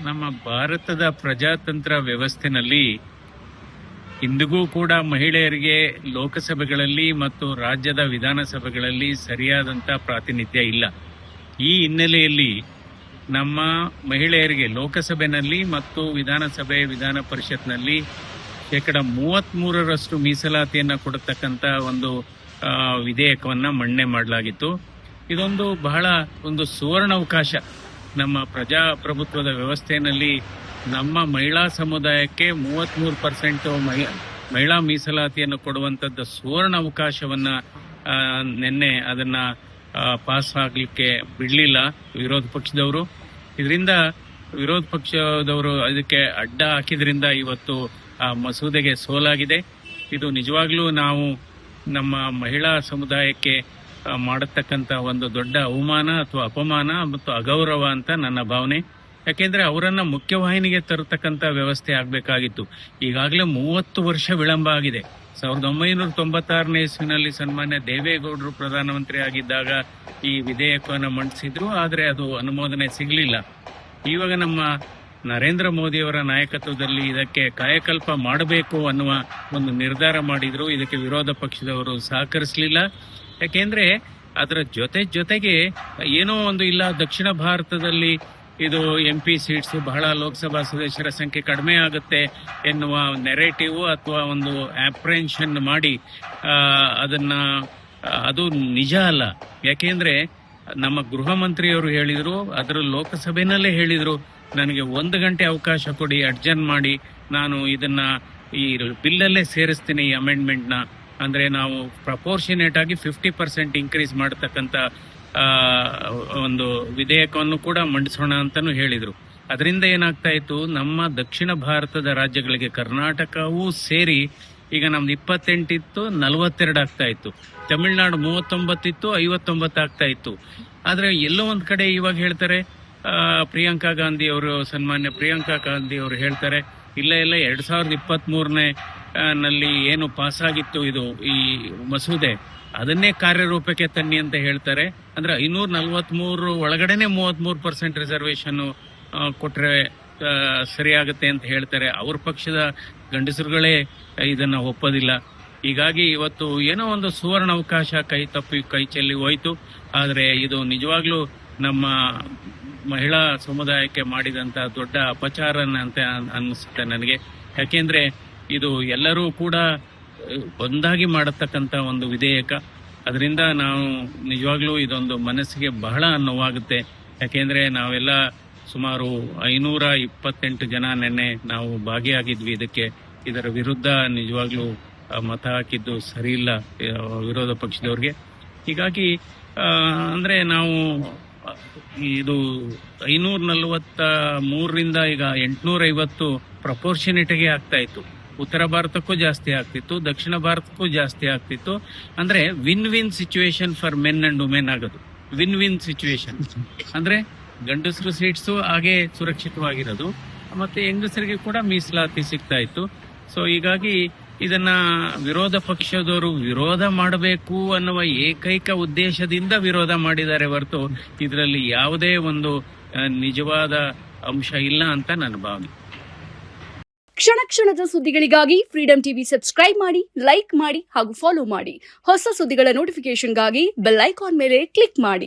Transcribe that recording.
ನಮ್ಮ ಭಾರತದ ಪ್ರಜಾತಂತ್ರ ವ್ಯವಸ್ಥೆನಲ್ಲಿ ಇಂದಿಗೂ ಕೂಡ ಮಹಿಳೆಯರಿಗೆ ಲೋಕಸಭೆಗಳಲ್ಲಿ ಮತ್ತು ರಾಜ್ಯದ ವಿಧಾನಸಭೆಗಳಲ್ಲಿ ಸರಿಯಾದಂಥ ಪ್ರಾತಿನಿಧ್ಯ ಇಲ್ಲ. ಈ ಹಿನ್ನೆಲೆಯಲ್ಲಿ ನಮ್ಮ ಮಹಿಳೆಯರಿಗೆ ಲೋಕಸಭೆಯಲ್ಲಿ ಮತ್ತು ವಿಧಾನ ಪರಿಷತ್ನಲ್ಲಿ 33% ಮೀಸಲಾತಿಯನ್ನು ಕೊಡತಕ್ಕಂಥ ಒಂದು ವಿಧೇಯಕವನ್ನು ಮಂಡನೆ ಮಾಡಲಾಗಿತ್ತು. ಇದೊಂದು ಬಹಳ ಒಂದು ಸುವರ್ಣಾವಕಾಶ. ನಮ್ಮ ಪ್ರಜಾಪ್ರಭುತ್ವದ ವ್ಯವಸ್ಥೆಯಲ್ಲಿ ನಮ್ಮ ಮಹಿಳಾ ಸಮುದಾಯಕ್ಕೆ 33% ಮಹಿಳಾ ಮೀಸಲಾತಿಯನ್ನು ಕೊಡುವಂಥದ್ದು ಸುವರ್ಣ ಅವಕಾಶವನ್ನು ನಿನ್ನೆ ಅದನ್ನು ಪಾಸ್ ಆಗಲಿಕ್ಕೆ ಬಿಡಲಿಲ್ಲ ವಿರೋಧ ಪಕ್ಷದವರು. ಇದರಿಂದ ವಿರೋಧ ಪಕ್ಷದವರು ಅದಕ್ಕೆ ಅಡ್ಡ ಹಾಕಿದ್ರಿಂದ ಇವತ್ತು ಆ ಮಸೂದೆಗೆ ಸೋಲಾಗಿದೆ. ಇದು ನಿಜವಾಗ್ಲೂ ನಾವು ನಮ್ಮ ಮಹಿಳಾ ಸಮುದಾಯಕ್ಕೆ ಮಾಡತಕ್ಕಂಥ ಒಂದು ದೊಡ್ಡ ಅವಮಾನ ಅಥವಾ ಅಪಮಾನ ಮತ್ತು ಅಗೌರವ ಅಂತ ನನ್ನ ಭಾವನೆ. ಯಾಕೆಂದ್ರೆ ಅವರನ್ನ ಮುಖ್ಯವಾಹಿನಿಗೆ ತರತಕ್ಕಂಥ ವ್ಯವಸ್ಥೆ ಆಗಬೇಕಾಗಿತ್ತು. ಈಗಾಗಲೇ 30 ವರ್ಷ ವಿಳಂಬ ಆಗಿದೆ. 1996ನೇ ಇಸ್ವಿನಲ್ಲಿ ಸನ್ಮಾನ್ಯ ದೇವೇಗೌಡರು ಪ್ರಧಾನಮಂತ್ರಿ ಆಗಿದ್ದಾಗ ಈ ವಿಧೇಯಕವನ್ನು ಮಂಡಿಸಿದ್ರು, ಆದರೆ ಅದು ಅನುಮೋದನೆ ಸಿಗಲಿಲ್ಲ. ಇವಾಗ ನಮ್ಮ ನರೇಂದ್ರ ಮೋದಿಯವರ ನಾಯಕತ್ವದಲ್ಲಿ ಇದಕ್ಕೆ ಕಾಯಕಲ್ಪ ಮಾಡಬೇಕು ಅನ್ನುವ ಒಂದು ನಿರ್ಧಾರ ಮಾಡಿದ್ರು. ಇದಕ್ಕೆ ವಿರೋಧ ಪಕ್ಷದವರು ಸಹಕರಿಸಲಿಲ್ಲ. ಯಾಕೆಂದ್ರೆ ಅದರ ಜೊತೆಗೆ ಏನೋ ಒಂದು ಇಲ್ಲ, ದಕ್ಷಿಣ ಭಾರತದಲ್ಲಿ ಇದು MP ಸೀಟ್ಸ್ ಬಹಳ ಲೋಕಸಭಾ ಸದಸ್ಯರ ಸಂಖ್ಯೆ ಕಡಿಮೆ ಆಗುತ್ತೆ ಎನ್ನುವ ನೆರೇಟಿವ್ ಅಥವಾ ಒಂದು ಆಪ್ರೆನ್ಷನ್ ಮಾಡಿ ಅದು ನಿಜ ಅಲ್ಲ. ಯಾಕೆಂದ್ರೆ ನಮ್ಮ ಗೃಹ ಮಂತ್ರಿಯವರು ಹೇಳಿದ್ರು, ಅದರ ಲೋಕಸಭೆನಲ್ಲೇ ಹೇಳಿದ್ರು, ನನಗೆ 1 ಗಂಟೆ ಅವಕಾಶ ಕೊಡಿ, ಅಡ್ಜರ್ನ್ ಮಾಡಿ, ನಾನು ಇದನ್ನ ಈ ಬಿಲ್ಲಲ್ಲೇ ಸೇರಿಸ್ತೀನಿ ಈ ಅಮೆಂಡ್ಮೆಂಟ್ನ. ಅಂದ್ರೆ ನಾವು ಪ್ರಪೋರ್ಷನೇಟ್ ಆಗಿ 50% ಇನ್ಕ್ರೀಸ್ ಮಾಡತಕ್ಕಂಥ ಒಂದು ವಿಧೇಯಕವನ್ನು ಕೂಡ ಮಂಡಿಸೋಣ ಅಂತಾನು ಹೇಳಿದ್ರು. ಅದರಿಂದ ಏನಾಗ್ತಾ ಇತ್ತು, ನಮ್ಮ ದಕ್ಷಿಣ ಭಾರತದ ರಾಜ್ಯಗಳಿಗೆ ಕರ್ನಾಟಕವೂ ಸೇರಿ ಈಗ ನಮ್ದು 28 ಇತ್ತು, 42 ಆಗ್ತಾ ಇತ್ತು. ತಮಿಳುನಾಡು 39 ಇತ್ತು, 59 ಆಗ್ತಾ ಇತ್ತು. ಆದ್ರೆ ಎಲ್ಲೋ ಒಂದ್ ಕಡೆ ಇವಾಗ ಹೇಳ್ತಾರೆ, ಪ್ರಿಯಾಂಕಾ ಗಾಂಧಿ ಅವರು, ಸನ್ಮಾನ್ಯ ಪ್ರಿಯಾಂಕಾ ಗಾಂಧಿ ಅವರು ಹೇಳ್ತಾರೆ, ಇಲ್ಲ 2023ನೇ ನಲ್ಲಿ ಏನು ಪಾಸ್ ಆಗಿತ್ತು ಇದು ಈ ಮಸೂದೆ, ಅದನ್ನೇ ಕಾರ್ಯರೂಪಕ್ಕೆ ತನ್ನಿ ಅಂತ ಹೇಳ್ತಾರೆ. ಅಂದ್ರೆ 543 ಒಳಗಡೆನೆ 33% ರಿಸರ್ವೇಶನ್ ಕೊಟ್ರೆ ಸರಿಯಾಗುತ್ತೆ ಅಂತ ಹೇಳ್ತಾರೆ. ಅವ್ರ ಪಕ್ಷದ ಗಂಡಸರುಗಳೇ ಇದನ್ನ ಒಪ್ಪೋದಿಲ್ಲ. ಹೀಗಾಗಿ ಇವತ್ತು ಏನೋ ಒಂದು ಸುವರ್ಣ ಅವಕಾಶ ಕೈ ಚೆಲ್ಲಿ ಹೋಯ್ತು. ಆದ್ರೆ ಇದು ನಿಜವಾಗ್ಲೂ ನಮ್ಮ ಮಹಿಳಾ ಸಮುದಾಯಕ್ಕೆ ಮಾಡಿದಂತ ದೊಡ್ಡ ಅಪಚಾರ ಅಂತ ಅನಿಸುತ್ತೆ ನನಗೆ. ಯಾಕೆಂದ್ರೆ ಇದು ಎಲ್ಲರೂ ಕೂಡ ಒಂದಾಗಿ ಮಾಡತಕ್ಕಂತ ಒಂದು ವಿಧೇಯಕ. ಅದರಿಂದ ನಾವು ನಿಜವಾಗ್ಲೂ ಇದೊಂದು ಮನಸ್ಸಿಗೆ ಬಹಳ ನೋವಾಗುತ್ತೆ. ಯಾಕೆಂದ್ರೆ ನಾವೆಲ್ಲ ಸುಮಾರು 528 ಜನ ನಿನ್ನೆ ನಾವು ಭಾಗಿಯಾಗಿದ್ವಿ ಇದರ ವಿರುದ್ಧ ನಿಜವಾಗ್ಲೂ ಮತ ಹಾಕಿದ್ದು ಸರಿ ಇಲ್ಲ ವಿರೋಧ ಪಕ್ಷದವ್ರಿಗೆ. ಹೀಗಾಗಿ ಅಂದ್ರೆ ನಾವು ಇದು 543ರಿಂದ ಈಗ 850 ಪ್ರಪೋರ್ಷನೇಟ್ಗೆ ಆಗ್ತಾ ಇತ್ತು. ಉತ್ತರ ಭಾರತಕ್ಕೂ ಜಾಸ್ತಿ ಆಗ್ತಿತ್ತು, ದಕ್ಷಿಣ ಭಾರತಕ್ಕೂ ಜಾಸ್ತಿ ಆಗ್ತಿತ್ತು. ಅಂದ್ರೆ win situation for men and women ಆಗೋದು. ವಿನ್ ಸಿಚುವೇಶನ್ ಅಂದ್ರೆ ಗಂಡಸರು ಸೀಟ್ಸು ಹಾಗೆ ಸುರಕ್ಷಿತವಾಗಿರೋದು, ಮತ್ತೆ ಹೆಂಗಸರಿಗೆ ಕೂಡ ಮೀಸಲಾತಿ ಸಿಗ್ತಾ ಇತ್ತು. ಸೊ ಹೀಗಾಗಿ ಇದನ್ನ ವಿರೋಧ ಪಕ್ಷದವರು ವಿರೋಧ ಮಾಡಬೇಕು ಅನ್ನುವ ಏಕೈಕ ಉದ್ದೇಶದಿಂದ ವಿರೋಧ ಮಾಡಿದ್ದಾರೆ ಹೊರತು ಇದರಲ್ಲಿ ಯಾವುದೇ ಒಂದು ನಿಜವಾದ ಅಂಶ ಇಲ್ಲ ಅಂತ ನನ್ನ ಭಾವನೆ. ಕ್ಷಣ ಕ್ಷಣದ ಸುದ್ದಿಗಳಿಗಾಗಿ ಫ್ರೀಡಂ ಟಿವಿ ಸಬ್ಸ್ಕ್ರೈಬ್ ಮಾಡಿ, ಲೈಕ್ ಮಾಡಿ ಹಾಗೂ ಫಾಲೋ ಮಾಡಿ. ಹೊಸ ಸುದ್ದಿಗಳ ನೋಟಿಫಿಕೇಶನ್ಗಾಗಿ ಬೆಲ್ ಐಕಾನ್ ಮೇಲೆ ಕ್ಲಿಕ್ ಮಾಡಿ.